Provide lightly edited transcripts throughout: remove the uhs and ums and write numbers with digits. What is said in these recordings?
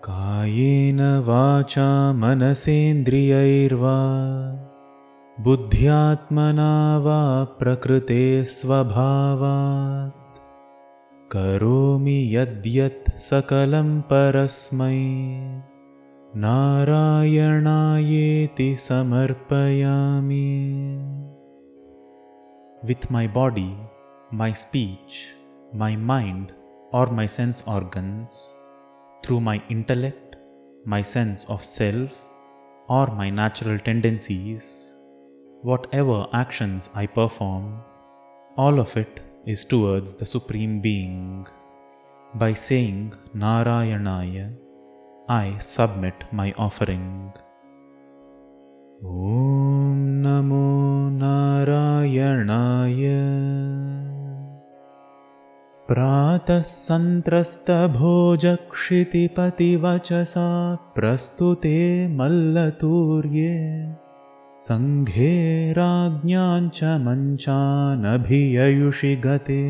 कायेन वाचा मनसेन्द्रियैर्वा बुद्ध्यात्मना वा प्रकृते स्वभावात् करोमि यद्यत् सकलं परस्मै नारायणायेति समर्पयामि. With my body, my speech, my mind or my sense organs, through my intellect, my sense of self or my natural tendencies, whatever actions I perform, all of it is towards the Supreme Being. By saying Narayanaya, I submit my offering. Om Namo Narayanaaya. प्रातः सन्त्रस्तभोजक्षितिपतिवचसा प्रस्तुते मल्लतूर्ये सङ्घे राज्ञाञ्च मञ्चानभिययुषि गते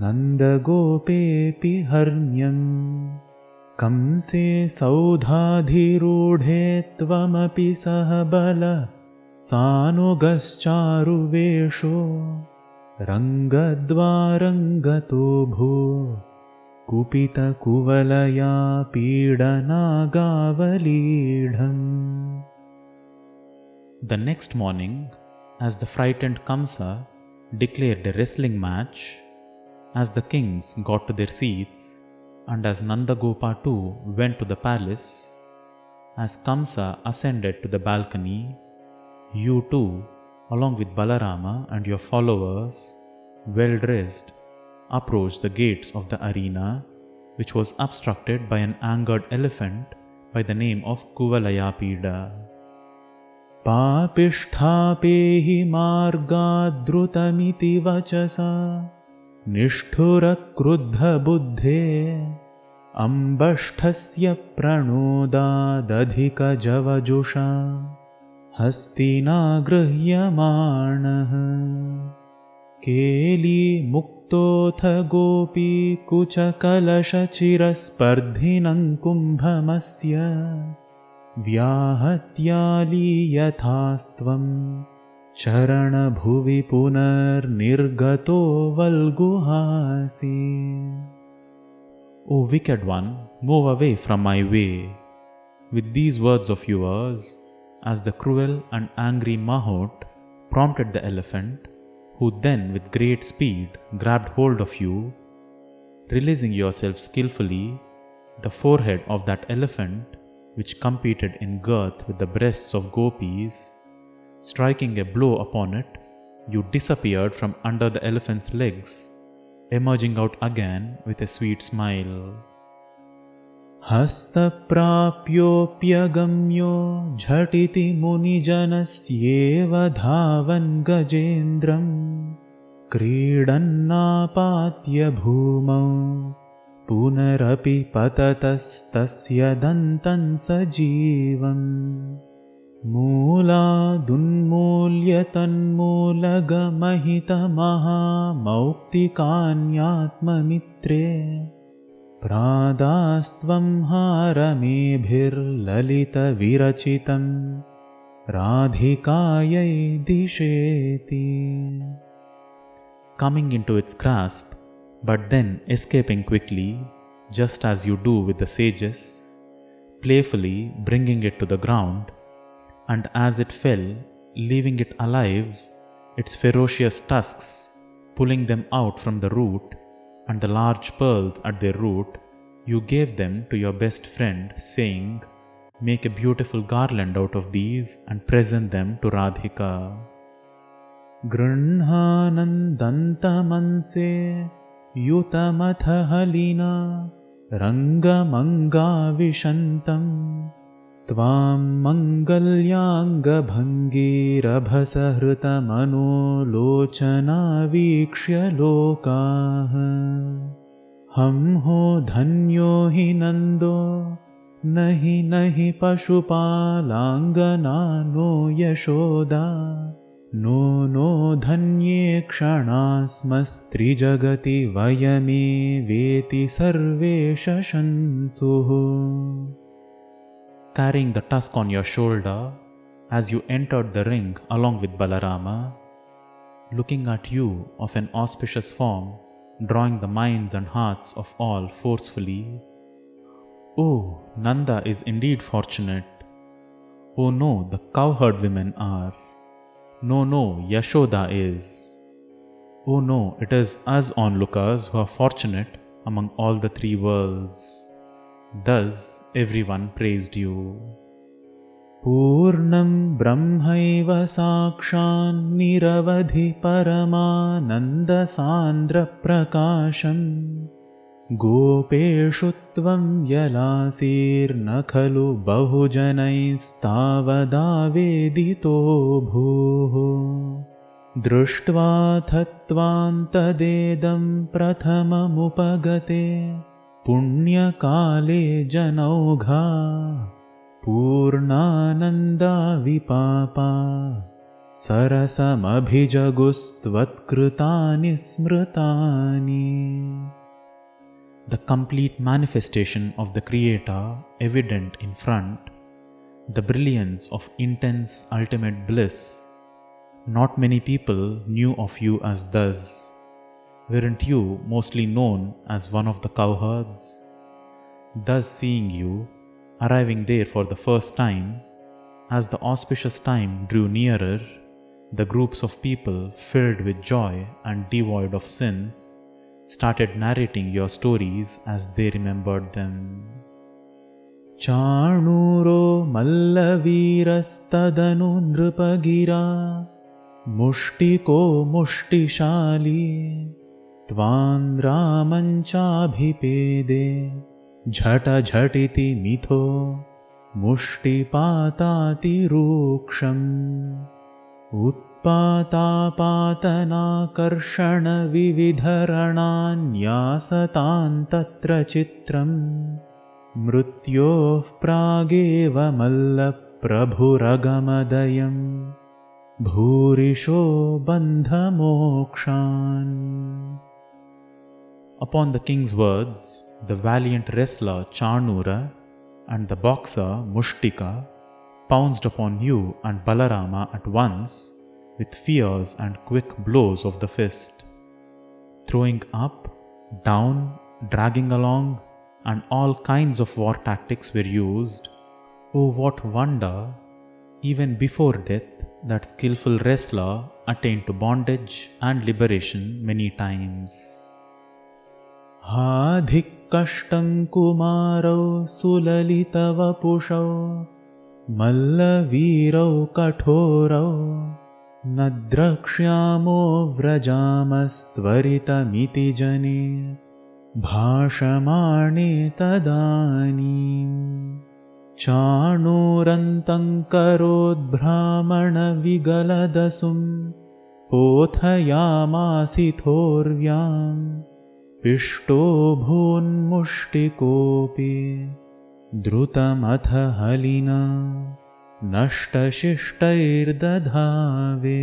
नन्दगोपेऽपि हर्म्यम् कंसे सौधाधिरूढे त्वमपि सह बलः सानुगश्चारुवेषो रङ्गद्वारङ्गतो भो कुपितकुवलया पीडनागावलीढम्. The next morning, as the frightened Kamsa declared a wrestling match, as the kings got to their seats, and as Nandagopa too went to the palace, as Kamsa ascended to the balcony, you too, along with Balarama and your followers, well dressed, approached the gates of the arena, which was obstructed by an angered elephant by the name of Kuvalayapida. Papishthapehi margadrutamiti vachasa nishthurakrudha buddhe ambashthasya pranodadadhika javajusha हस्तिना गृह्यमाणः. केली मुक्तोऽथ गोपी कुचकलशचिरस्पर्धिनं कुम्भमस्य व्याहत्यालीयथास्त्वं चरणभुवि पुनर्निर्गतो वल्गुहासि. O wicked one, move away from my way. With these words of yours, as the cruel and angry Mahot prompted the elephant, who then with great speed grabbed hold of you, releasing yourself skillfully, the forehead of that elephant, which competed in girth with the breasts of gopis, striking a blow upon it, you disappeared from under the elephant's legs, emerging out again with a sweet smile. हस्तप्राप्योऽप्यगम्यो झटिति मुनिजनस्येव धावन् गजेन्द्रं क्रीडन्नापात्य भूमौ पुनरपि पततस्तस्य दन्तं सजीवम् मूलादुन्मूल्य तन्मूलगमहितमहामौक्तिकान्यात्ममित्रे प्रादास्त्वं हारमेभिर्ललितविरचितं राधिकायै दिशेति. Coming into its grasp, but then escaping quickly, just as you do with the sages, playfully bringing it to the ground, and as it fell, leaving it alive, its ferocious tusks pulling them out from the root, and the large pearls at their root, you gave them to your best friend, saying, "Make a beautiful garland out of these and present them to Radhika." Grunhanandantamanse yutamatha halina rangamanga Tvam mangalyangabhangirabhasahritamano lochana vikshya lokaha Ham ho dhanyo hi nando nahi pashupalangana no yashoda नो नो धन्ये क्षणास्मस्त्रिजगति वयमेवेति सर्वे शशंसुः. Carrying the tusk on your shoulder, as you entered the ring along with Balarama, looking at you of an auspicious form, drawing the minds and hearts of all forcefully. Oh, Nanda is indeed fortunate. Oh no, the cowherd women are. No, no, Yashoda is. Oh no, it is us onlookers who are fortunate among all the three worlds. Thus everyone praised you. Purnam Brahmaiva Sakshan Niravadhi Paramananda Sandra Prakasham Gopeshu Tvam Yalasir Nakhalu Bahujanaistavavedito Bhuho Drushtva Thattvantadedam Prathamamupagate Punyakale Janaugha Purnananda Vipapa Sarasamabhijagustvatkritani smritani. The complete manifestation of the Creator evident in front, the brilliance of intense ultimate bliss. Not many people knew of you as thus. Weren't you mostly known as one of the cowherds? Thus seeing you, arriving there for the first time, as the auspicious time drew nearer, the groups of people filled with joy and devoid of sins started narrating your stories as they remembered them. Chanuro Mallavirastadanu Nrupagira Mushtiko Mushtishali Tvan Ramanchaabhipede Jhata Jhatiti Mitho Mushtipatati Ruksham Utpatapatanakarshana Vividharananyasatan Tatra Chitram Mrutyof Prageva Malla Prabhuragamadayam Bhurisho Bandha Mokshan. Upon the king's words, the valiant wrestler Chanura and the boxer Mushtika pounced upon you and Balarama at once with fierce and quick blows of the fist, throwing up, down, dragging along, and all kinds of war tactics were used. Oh, what wonder! Even before death, that skillful wrestler attained to bondage and liberation many times. Hadhik kashtan kumarau sulalitavapushau Mallavirau kathorau Nadrakshyamu vrajamastvaritamiti jane Bhashamane tadanim Chanurantam karod brahmana vigaladasum Pothayamasi thorvyam Pishto bhun mushtikopi Drutamata halina Nashta shishtair dadhave.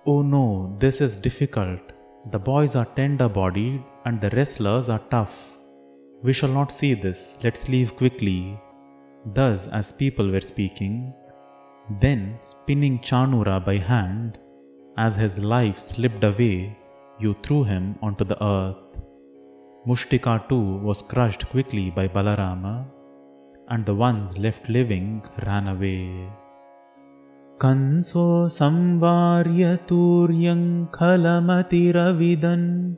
Oh no, this is difficult. The boys are tender-bodied and the wrestlers are tough. We shall not see this, let's leave quickly. Thus as people were speaking, then spinning Chanura by hand, as his life slipped away, you threw him onto the earth. Mushtika too was crushed quickly by Balarama, and the ones left living ran away. Kanso samvarya turyam khalamatiravidan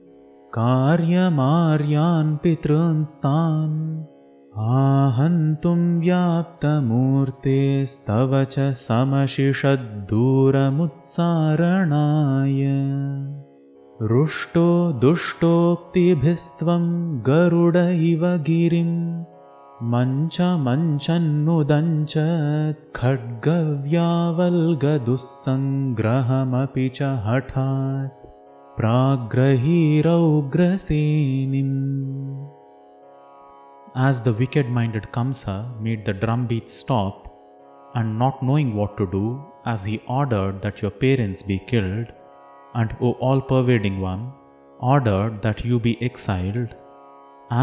karyamaryan pitrunstan ahantum vyaptamurte stavacha samashishadduramutssaranaya Rushto dushtokti-bhistvam garuda iva girim mancha manchanudanchat khadgavyavalgadussangrahamapi cha hathat pragrahiraugrasenim. As the wicked-minded Kamsa made the drumbeat stop, and not knowing what to do, as he ordered that your parents be killed, and O all-pervading one, ordered that you be exiled,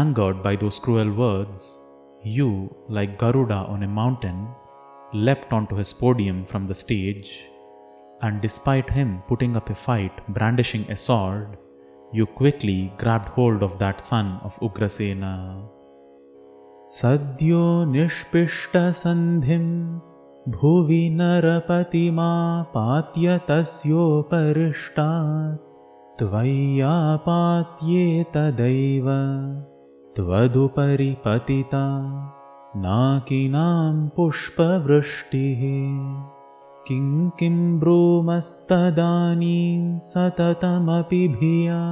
angered by those cruel words, you, like Garuda on a mountain, leapt onto his podium from the stage, and despite him putting up a fight brandishing a sword, you quickly grabbed hold of that son of Ugrasena. Sadyo nishpishta sandhim bhuvi narapatima patya tasyo parishtat tvaya patye tadaiva tvadupari patita nakinam pushpa vrishtihi किं किं ब्रूमस्तदानीं सततमपि भिया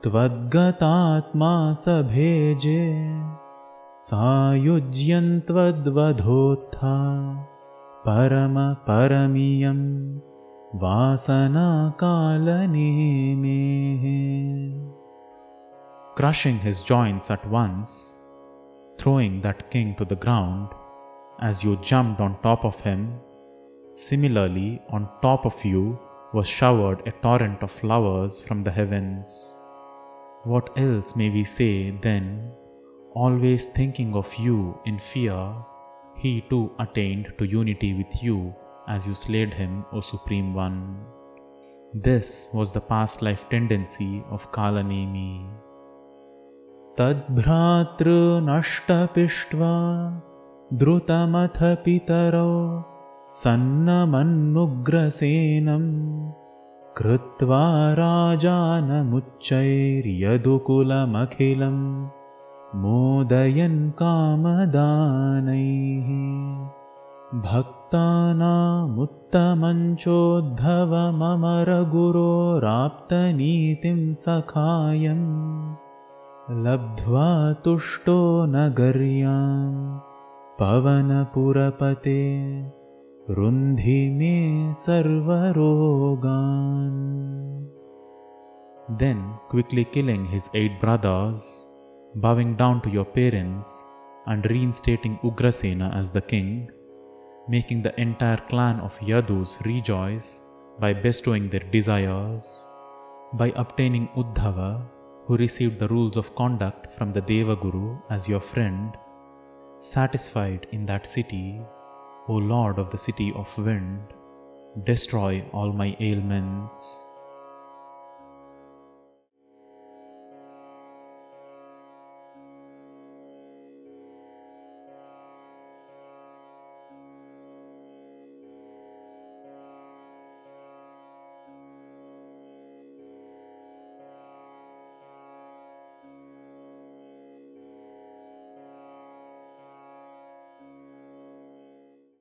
त्वद्गतात्मा सभेजे सायुज्यन्त्वद्वधोत्था परमपरमियं वासनाकालनेमेः. Crushing his joints at once, throwing that king to the ground, as you jumped on top of him, similarly, on top of you was showered a torrent of flowers from the heavens. What else may we say then? Always thinking of you in fear, he too attained to unity with you as you slayed him, O Supreme One. This was the past life tendency of Kalanemi. Tadbhratru nashtapishtva drutamath pitaro Sannamannugrasenam Krutva Rajanamuchairyadukulamakhilam Modayan Kamadanaihi Bhaktanamuttamanchodhavamamara raptanitim sakhayam Labdhva tushto nagaryam Pavanapurapate Rundhi me sarvarogan. Then, quickly killing his 8 brothers, bowing down to your parents, and reinstating Ugrasena as the king, making the entire clan of Yadus rejoice by bestowing their desires, by obtaining Uddhava, who received the rules of conduct from the Devaguru as your friend, satisfied in that city, O Lord of the city of wind, destroy all my ailments.